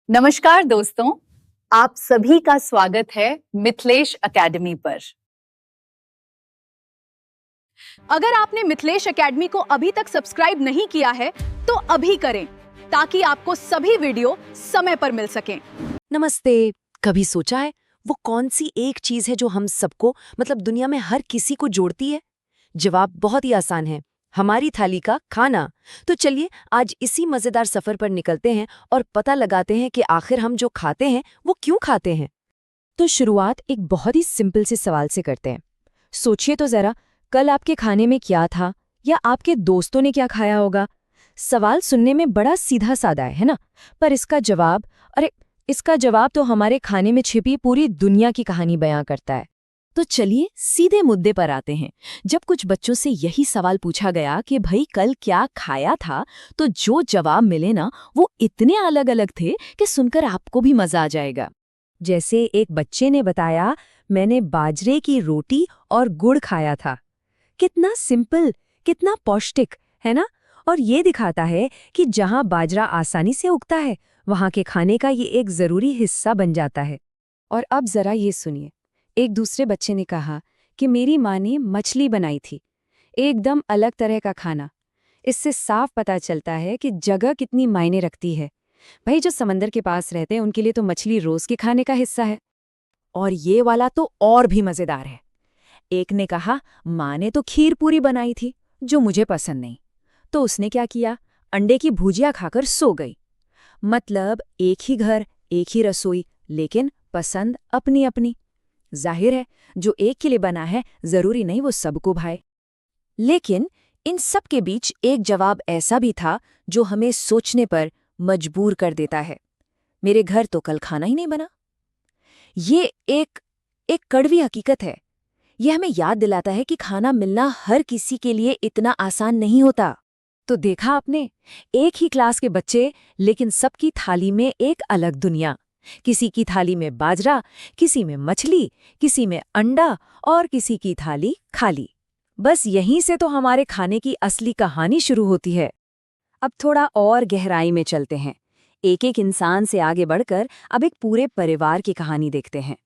नमस्कार दोस्तों, आप सभी का स्वागत है मिथिलेश एकेडमी पर। अगर आपने मिथिलेश एकेडमी को अभी तक सब्सक्राइब नहीं किया है तो अभी करें ताकि आपको सभी वीडियो समय पर मिल सकें। नमस्ते। कभी सोचा है वो कौन सी एक चीज है जो हम सबको दुनिया में हर किसी को जोड़ती है? जवाब बहुत ही आसान है, हमारी थाली का खाना। तो चलिए आज इसी मजेदार सफर पर निकलते हैं और पता लगाते हैं कि आखिर हम जो खाते हैं वो क्यों खाते हैं। तो शुरुआत एक बहुत ही सिंपल से सवाल से करते हैं। सोचिए तो जरा, कल आपके खाने में क्या था या आपके दोस्तों ने क्या खाया होगा? सवाल सुनने में बड़ा सीधा साधा है ना? पर इसका जवाब तो हमारे खाने में छिपी पूरी दुनिया की कहानी बयां करता है। तो चलिए सीधे मुद्दे पर आते हैं। जब कुछ बच्चों से यही सवाल पूछा गया कि भाई कल क्या खाया था, तो जो जवाब मिले ना वो इतने अलग अलग थे कि सुनकर आपको भी मजा आ जाएगा। जैसे एक बच्चे ने बताया, मैंने बाजरे की रोटी और गुड़ खाया था। कितना सिंपल, कितना पौष्टिक, है ना? और ये दिखाता है कि जहां बाजरा आसानी से उगता है वहां के खाने का ये एक जरूरी हिस्सा बन जाता है। और अब जरा ये सुनिए, एक दूसरे बच्चे ने कहा कि मेरी माँ ने मछली बनाई थी, एकदम अलग तरह का खाना। इससे साफ पता चलता है कि जगह कितनी मायने रखती है। भाई जो समंदर के पास रहते हैं उनके लिए तो मछली रोज के खाने का हिस्सा है। और ये वाला तो और भी मजेदार है। एक ने कहा, माँ ने तो खीर पूरी बनाई थी जो मुझे पसंद नहीं, तो उसने क्या किया, अंडे की भुजिया खाकर सो गई। मतलब एक ही घर, एक ही रसोई, लेकिन पसंद अपनी अपनी। जाहिर है जो एक के लिए बना है जरूरी नहीं वो सबको भाए। लेकिन इन सब के बीच एक जवाब ऐसा भी था जो हमें सोचने पर मजबूर कर देता है। मेरे घर तो कल खाना ही नहीं बना। ये एक कड़वी हकीकत है। यह हमें याद दिलाता है कि खाना मिलना हर किसी के लिए इतना आसान नहीं होता। तो देखा आपने, एक ही क्लास के बच्चे, लेकिन सबकी थाली में एक अलग दुनिया। किसी की थाली में बाजरा, किसी में मछली, किसी में अंडा और किसी की थाली खाली। बस यहीं से तो हमारे खाने की असली कहानी शुरू होती है। अब थोड़ा और गहराई में चलते हैं। एक एक इंसान से आगे बढ़कर अब एक पूरे परिवार की कहानी देखते हैं।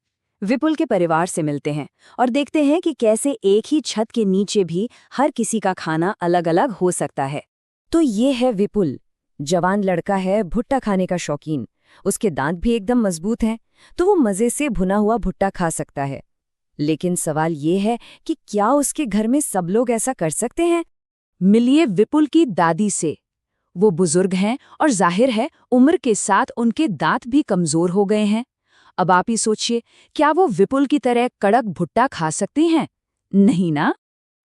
विपुल के परिवार से मिलते हैं और देखते हैं कि कैसे एक ही छत के नीचे भी हर किसी का खाना अलग अलग हो सकता है। तो ये है विपुल। जवान लड़का है, भुट्टा खाने का शौकीन। उसके दांत भी एकदम मजबूत हैं, तो वो मजे से भुना हुआ भुट्टा खा सकता है। लेकिन सवाल ये है कि क्या उसके घर में सब लोग ऐसा कर सकते हैं? मिलिए विपुल की दादी से। वो बुजुर्ग हैं और जाहिर है उम्र के साथ उनके दांत भी कमजोर हो गए हैं। अब आप ही सोचिए, क्या वो विपुल की तरह कड़क भुट्टा खा सकती हैं? नहीं ना।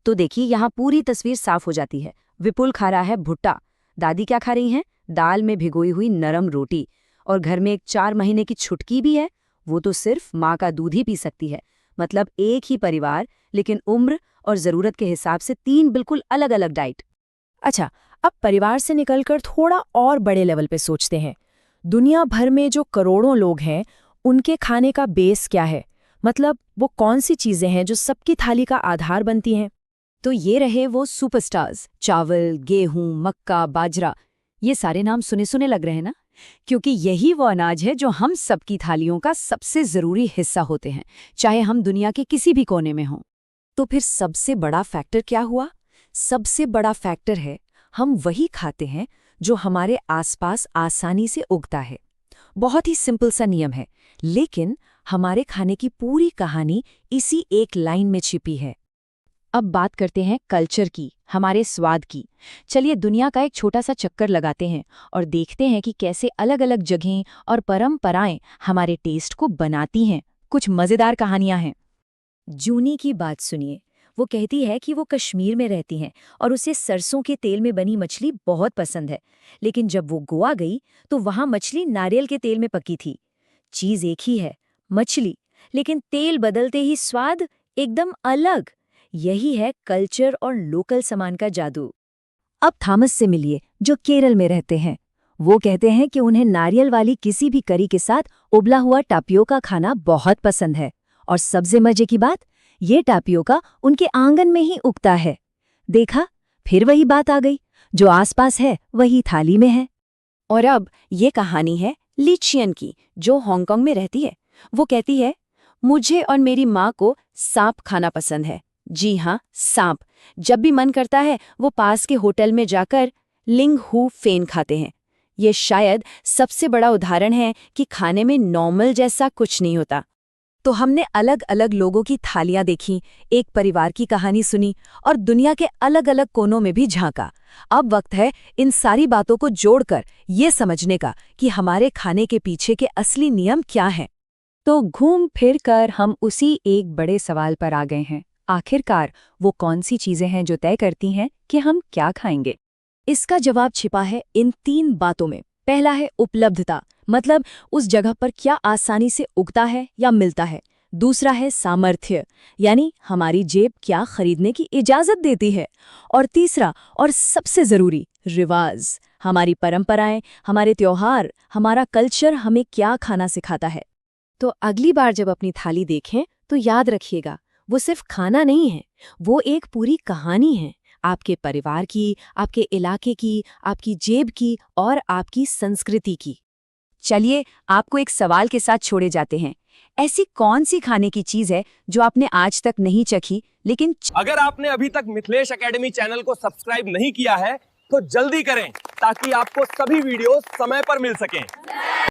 तो देखिए यहाँ पूरी तस्वीर साफ हो जाती है। विपुल खा रहा है भुट्टा, दादी क्या खा रही हैं? दाल में भिगोई हुई नरम रोटी। और घर में एक 4 महीने की छुटकी भी है, वो तो सिर्फ माँ का दूध ही पी सकती है। मतलब एक ही परिवार, लेकिन उम्र और ज़रूरत के हिसाब से 3 बिल्कुल अलग अलग डाइट। अच्छा, अब परिवार से निकलकर थोड़ा और बड़े लेवल पे सोचते हैं। दुनिया भर में जो करोड़ों लोग हैं, उनके खाने का बेस क्या है? मतलब वो कौन सी चीज़ें हैं जो सबकी थाली का आधार बनती हैं? तो ये रहे वो सुपरस्टार्स। चावल, गेहूं, मक्का, बाजरा, ये सारे नाम सुने सुने लग रहे हैं ना? क्योंकि यही वो अनाज है जो हम सबकी थालियों का सबसे ज़रूरी हिस्सा होते हैं, चाहे हम दुनिया के किसी भी कोने में हों। तो फिर सबसे बड़ा फैक्टर क्या हुआ? सबसे बड़ा फैक्टर है, हम वही खाते हैं जो हमारे आसपास आसानी से उगता है। बहुत ही सिंपल सा नियम है, लेकिन हमारे खाने की पूरी कहानी इसी एक लाइन में छिपी है। अब बात करते हैं कल्चर की, हमारे स्वाद की। चलिए दुनिया का एक छोटा सा चक्कर लगाते हैं और देखते हैं कि कैसे अलग अलग जगहें और परंपराएं हमारे टेस्ट को बनाती हैं। कुछ मज़ेदार कहानियां हैं। जूनी की बात सुनिए। वो कहती है कि वो कश्मीर में रहती हैं और उसे सरसों के तेल में बनी मछली बहुत पसंद है। लेकिन जब वो गोवा गई तो वहाँ मछली नारियल के तेल में पकी थी। चीज़ एक ही है, मछली, लेकिन तेल बदलते ही स्वाद एकदम अलग। यही है कल्चर और लोकल सामान का जादू। अब थॉमस से मिलिए, जो केरल में रहते हैं। वो कहते हैं कि उन्हें नारियल वाली किसी भी करी के साथ उबला हुआ टापियोका खाना बहुत पसंद है। और सबसे मजे की बात, ये टापियोका उनके आंगन में ही उगता है। देखा, फिर वही बात आ गई, जो आसपास है वही थाली में है। और अब ये कहानी है ली चियन की, जो हांगकांग में रहती है। वो कहती है, मुझे और मेरी माँ को सांप खाना पसंद है। जी हाँ, सांप। जब भी मन करता है वो पास के होटल में जाकर लिंग हू फेन खाते हैं। ये शायद सबसे बड़ा उदाहरण है कि खाने में नॉर्मल जैसा कुछ नहीं होता। तो हमने अलग अलग लोगों की थालियां देखी, एक परिवार की कहानी सुनी और दुनिया के अलग अलग कोनों में भी झांका। अब वक्त है इन सारी बातों को जोड़कर ये समझने का कि हमारे खाने के पीछे के असली नियम क्या हैं। तो घूम फिर कर हम उसी एक बड़े सवाल पर आ गए हैं। आखिरकार वो कौन सी चीजें हैं जो तय करती हैं कि हम क्या खाएंगे? इसका जवाब छिपा है इन 3 बातों में। पहला है उपलब्धता, मतलब उस जगह पर क्या आसानी से उगता है या मिलता है। दूसरा है सामर्थ्य, यानी हमारी जेब क्या खरीदने की इजाजत देती है। और तीसरा और सबसे जरूरी, रिवाज, हमारी परंपराएं, हमारे त्योहार, हमारा कल्चर हमें क्या खाना सिखाता है। तो अगली बार जब अपनी थाली देखें तो याद रखिएगा, वो सिर्फ खाना नहीं है, वो एक पूरी कहानी है, आपके परिवार की, आपके इलाके की, आपकी जेब की और आपकी संस्कृति की। चलिए आपको एक सवाल के साथ छोड़े जाते हैं। ऐसी कौन सी खाने की चीज है जो आपने आज तक नहीं चखी लेकिन अगर आपने अभी तक मिथिलेश एकेडमी चैनल को सब्सक्राइब नहीं किया है तो जल्दी करें ताकि आपको सभी वीडियोस समय पर मिल सकें।